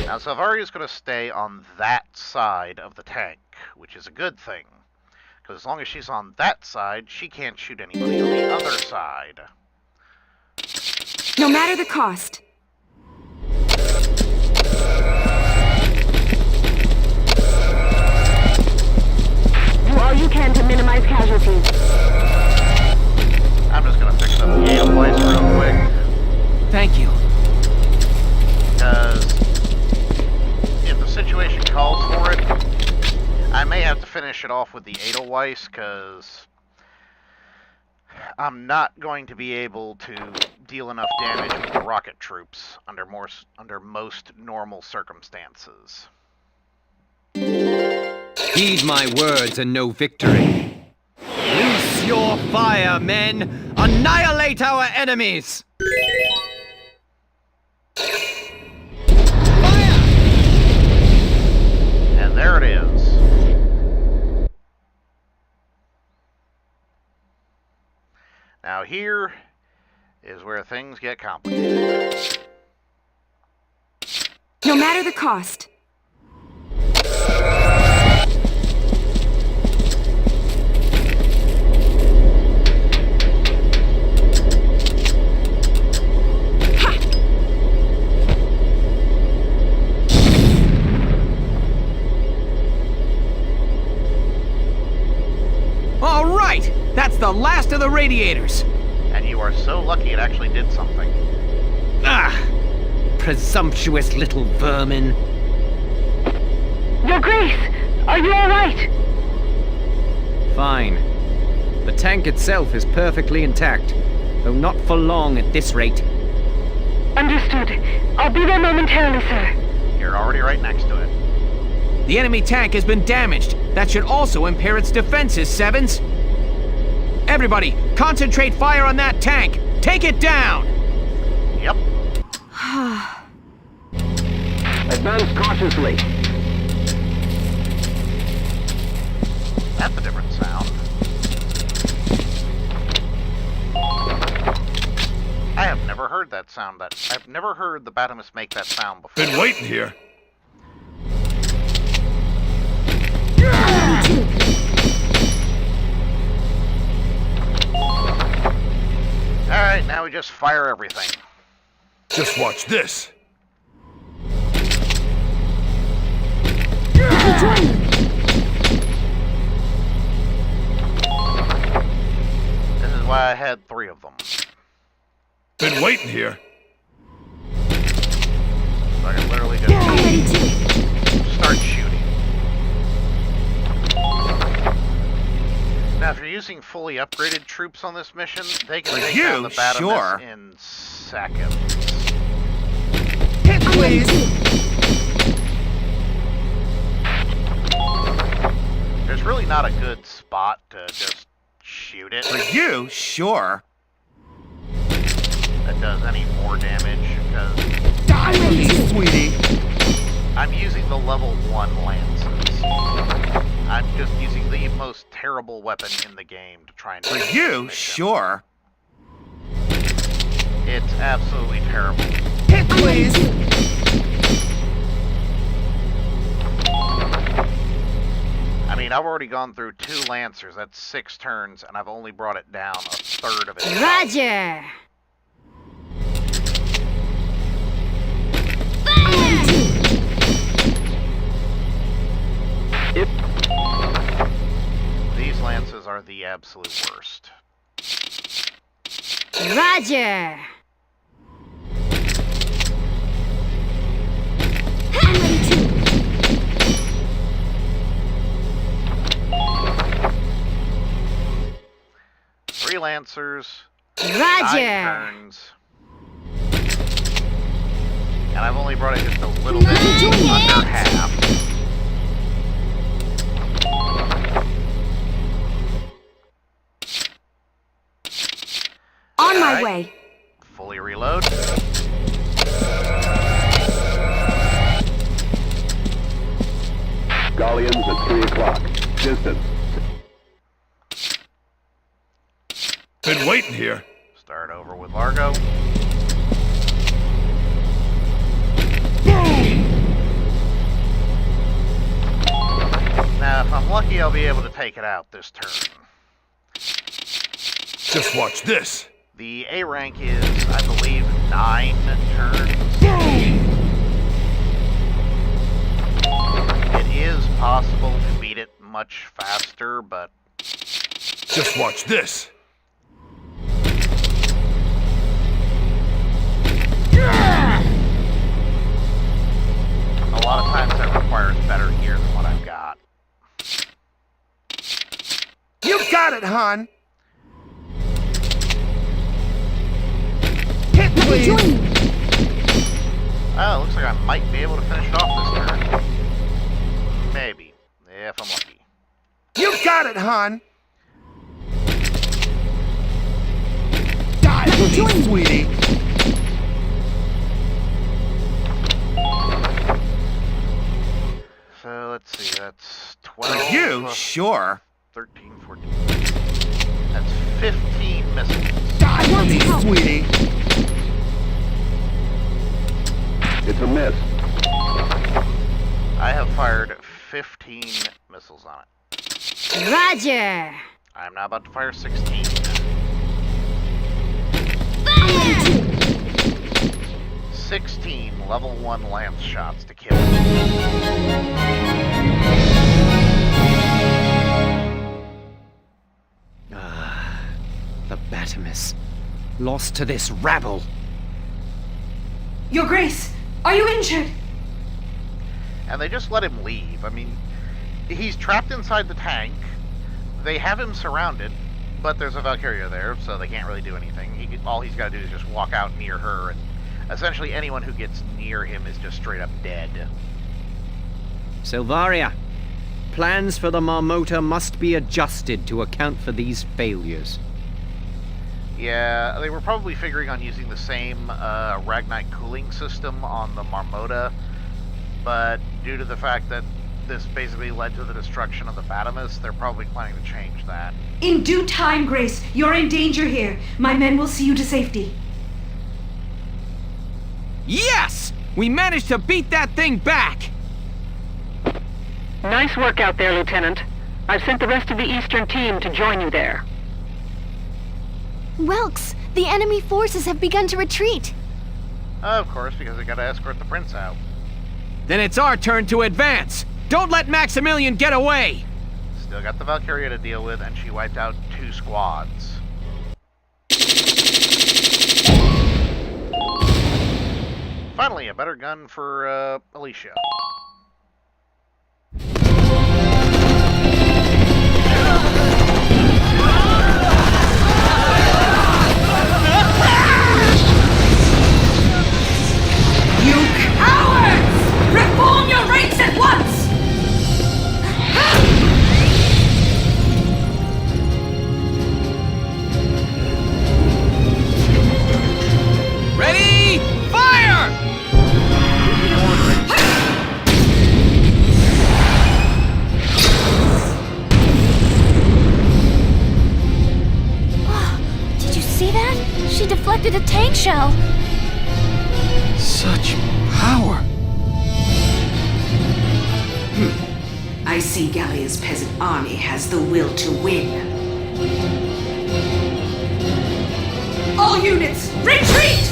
Now, Salvari is going to stay on that side of the tank, which is a good thing. Because as long as she's on that side, she can't shoot anybody on the other side. No matter the cost. Do all you can to minimize casualties. I'm just going to fix up the Edelweiss real quick. Thank you. Because if the situation calls for it, I may have to finish it off with the Edelweiss, because I'm not going to be able to deal enough damage with the rocket troops under most normal circumstances. Heed my words and no victory. Loose your fire, men! Annihilate our enemies! And there it is. Now here is where things get complicated. No matter the cost. All right! That's the last of the radiators! And you are so lucky it actually did something. Ah! Presumptuous little vermin. Your Grace, are you all right? Fine. The tank itself is perfectly intact, though not for long at this rate. Understood. I'll be there momentarily, sir. You're already right next to it. The enemy tank has been damaged. That should also impair its defenses, Sevens. Everybody, concentrate fire on that tank! Take it down! Yep. Advance cautiously. That's a different sound. I have never heard that sound. I've never heard the Batamus make that sound before. Been waiting here. Alright, now we just fire everything. Just watch this. This is why I had 3 of them. Been waiting here. So I can literally just... Now, if you're using fully upgraded troops on this mission, they can For take you, down the Batamus sure. in seconds. Hit, please! There's really not a good spot to just shoot it. For you, sure. That does any more damage, because Die, please, sweetie! I'm using the level 1 lances. I'm just using the most terrible weapon in the game to try and... For you, sure. It's absolutely terrible. Hit, please! I mean, I've already gone through 2 Lancers, that's 6 turns, and I've only brought it down a third of it. Roger! These Lances are the absolute worst. Roger! 3 Lancers, Roger! 9 turns, and I've only brought it just a little bit under half. On my way. Fully reload. Galleons at 3 o'clock. Distance. Been waiting here. Start over with Largo. Now, if I'm lucky, I'll be able to take it out this turn. Just watch this. The A rank is, I believe, 9 turns. It is possible to beat it much faster, but... Just watch this. A lot of times that requires better gear than what I've got. You got it, hon. Hit, please. Oh, looks like I might be able to finish it off this turn. Maybe, if I'm lucky. You got it, hon. Die, please, sweetie. So let's see, that's 12. For you, sure. 13, 14. That's 15 missiles. Die, please, sweetie. It's a miss. I have fired 15 missiles on it. Roger! I'm now about to fire 16. 16 level 1 lance shots to kill. The Batamus. Lost to this rabble. Your Grace, are you injured? And they just let him leave. I mean, he's trapped inside the tank. They have him surrounded, but there's a Valkyria there, so they can't really do anything. All he's got to do is just walk out near her, and essentially anyone who gets near him is just straight up dead. Silvaria, plans for the Marmota must be adjusted to account for these failures. Yeah, they were probably figuring on using the same Ragnite cooling system on the Marmota, but due to the fact that this basically led to the destruction of the Batamus, they're probably planning to change that. In due time, Grace. You're in danger here. My men will see you to safety. Yes! We managed to beat that thing back! Nice work out there, Lieutenant. I've sent the rest of the Eastern team to join you there. Welks, the enemy forces have begun to retreat. Of course, because they gotta escort the prince out. Then it's our turn to advance! Don't let Maximilian get away! Still got the Valkyria to deal with, and she wiped out 2 squads. Finally, a better gun for, Alicia. see that? She deflected a tank shell. Such power. I see Gallia's peasant army has the will to win. All units, retreat!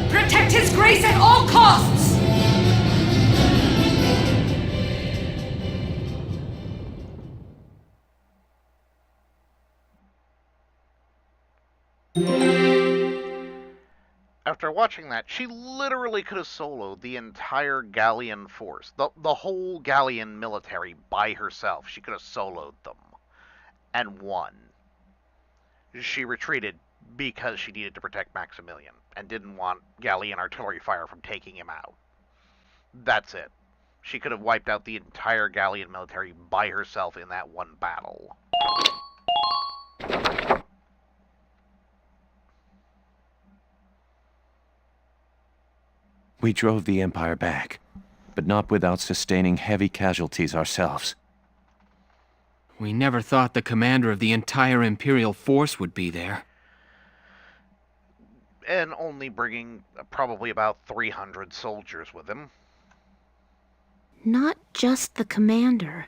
Protect His Grace at all costs! After watching that, she literally could have soloed the entire Gallian force, the whole Gallian military by herself. She could have soloed them and won. She retreated because she needed to protect Maximilian and didn't want Gallian artillery fire from taking him out. That's it. She could have wiped out the entire Gallian military by herself in that one battle. We drove the Empire back, but not without sustaining heavy casualties ourselves. We never thought the commander of the entire Imperial force would be there. And only bringing probably about 300 soldiers with him. Not just the commander.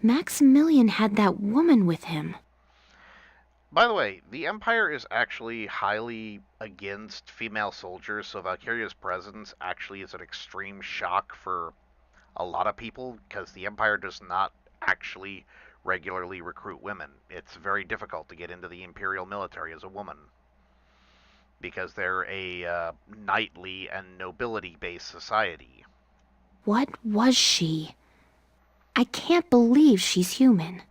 Maximilian had that woman with him. By the way, the Empire is actually highly against female soldiers, so Valkyria's presence actually is an extreme shock for a lot of people, because the Empire does not actually regularly recruit women. It's very difficult to get into the Imperial military as a woman, because they're a knightly and nobility-based society. What was she? I can't believe she's human.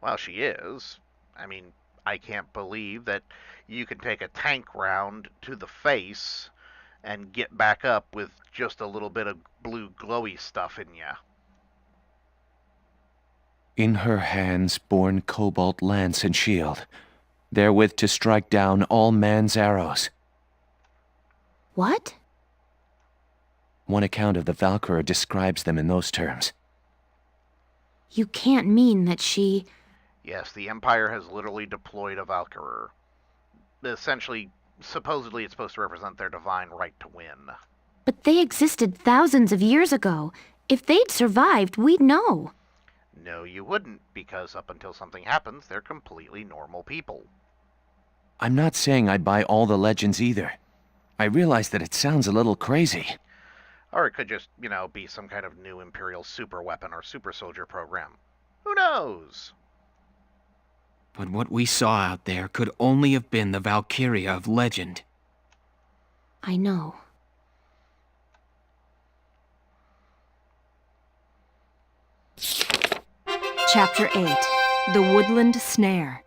Well, she is. I mean, I can't believe that you can take a tank round to the face and get back up with just a little bit of blue glowy stuff in ya. In her hands borne cobalt lance and shield, therewith to strike down all man's arrows. What? One account of the Valkyria describes them in those terms. You can't mean that she... Yes, the Empire has literally deployed a Valkyrie. Essentially, supposedly it's supposed to represent their divine right to win. But they existed thousands of years ago. If they'd survived, we'd know. No, you wouldn't, because up until something happens, they're completely normal people. I'm not saying I buy all the legends either. I realize that it sounds a little crazy. Or it could just, be some kind of new Imperial super weapon or super soldier program. Who knows? But what we saw out there could only have been the Valkyria of legend. I know. Chapter 8. The Woodland Snare.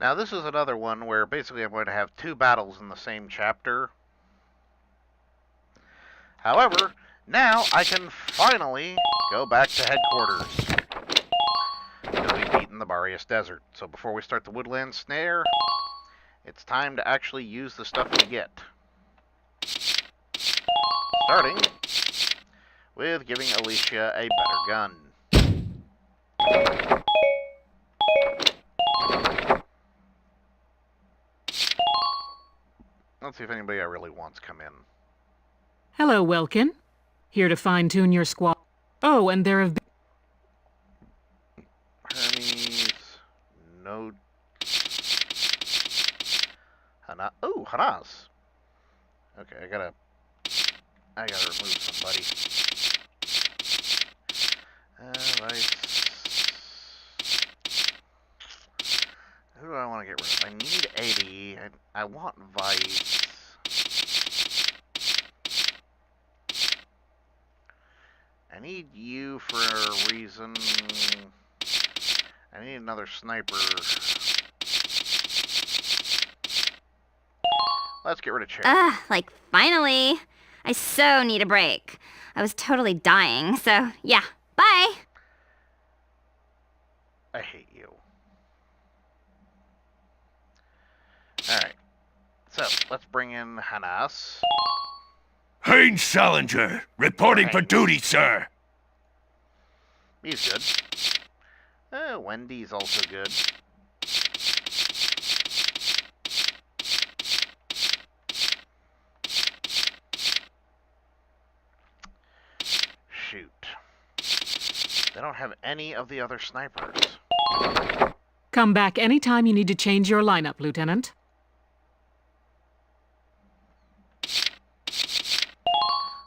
Now, this is another one where basically I'm going to have two battles in the same chapter. However, now I can finally go back to headquarters, because we've beaten the Boreas Desert. So before we start the Woodland Snare, it's time to actually use the stuff we get. Starting with giving Alicia a better gun. Let's see if anybody I really want's come in. Hello, Welkin. Here to fine-tune your squad. Oh, and there have been... Hermes, no... Hana... Oh, Hanas. Okay, I gotta remove somebody. Vice... Who do I want to get rid of? I need 80. I want Vice. I need you for a reason. I need another sniper. Let's get rid of Cherry. Like, finally. I so need a break. I was totally dying, so yeah, bye. I hate you. Alright. So, let's bring in Hanas. Haynes Salinger, reporting for duty, sir. He's good. Wendy's also good. Shoot. They don't have any of the other snipers. Come back anytime you need to change your lineup, Lieutenant.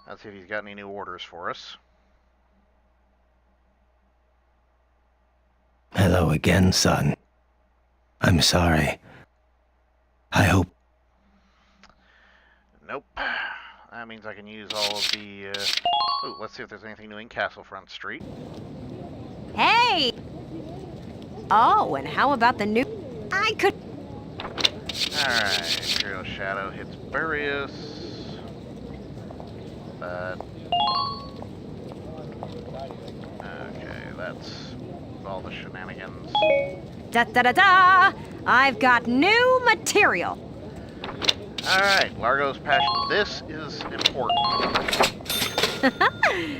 Let's see if he's got any new orders for us. Hello again, son. I'm sorry. I hope... Nope. That means I can use all of the, Ooh, let's see if there's anything new in Castlefront Street. Hey! Oh, and how about the new... I could... Alright, Imperial Shadow hits Burius. But... Okay, that's all the shenanigans. Da-da-da-da! I've got new material. Alright, Largo's Passion. This is important.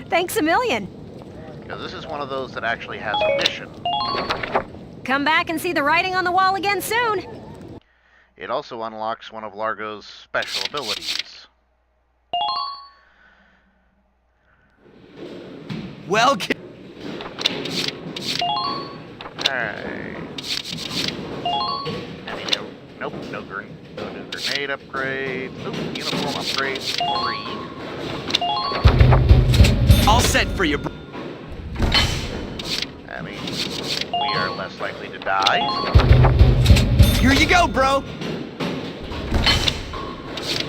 Thanks a million. Because this is one of those that actually has a mission. Come back and see the writing on the wall again soon. It also unlocks one of Largo's special abilities. Welcome. Alright. Any new... Nope, no new grenade upgrades. Nope, uniform upgrades 3. All set for you, bro. That means we are less likely to die. Here you go, bro. See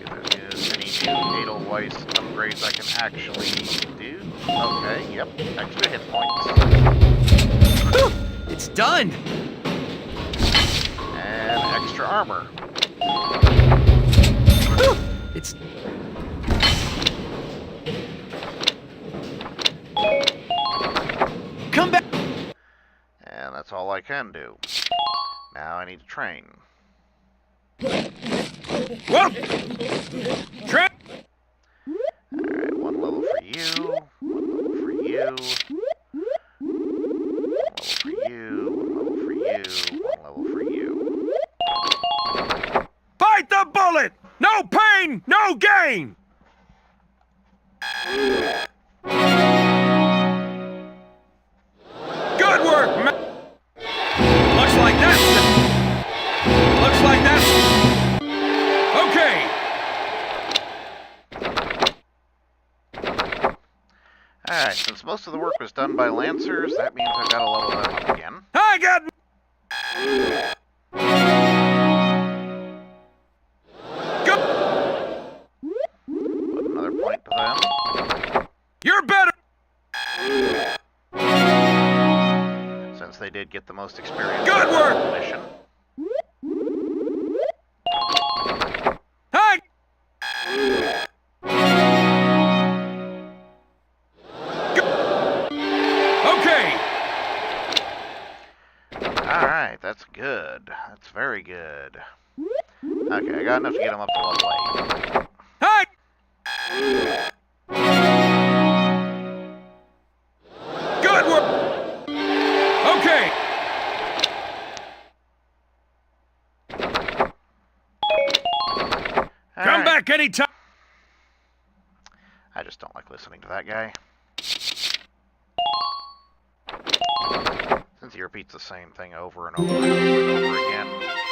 if there's any new Edelweiss upgrades I can actually do. Okay, yep, extra hit points. Whew, it's done. And extra armor. Whew, it's... Come back. And that's all I can do. Now I need to train. Whoa! Train! Alright, one level for you. One level for you. One level for you. One level for you. Bite the bullet! No pain, no gain! Good work, man! Looks like that's... Okay! Alright, since most of the work was done by Lancers, that means I've got to level them up again. I got... Go! Put another point to them. You're better! Since they did get the most experience. Good work! Mission. Hi! Okay! Alright, that's good. That's very good. Okay, I got enough to get them up to level 8. Hi! Good work! Okay! Come back anytime! I just don't like listening to that guy. Since he repeats the same thing over and over and over and over again.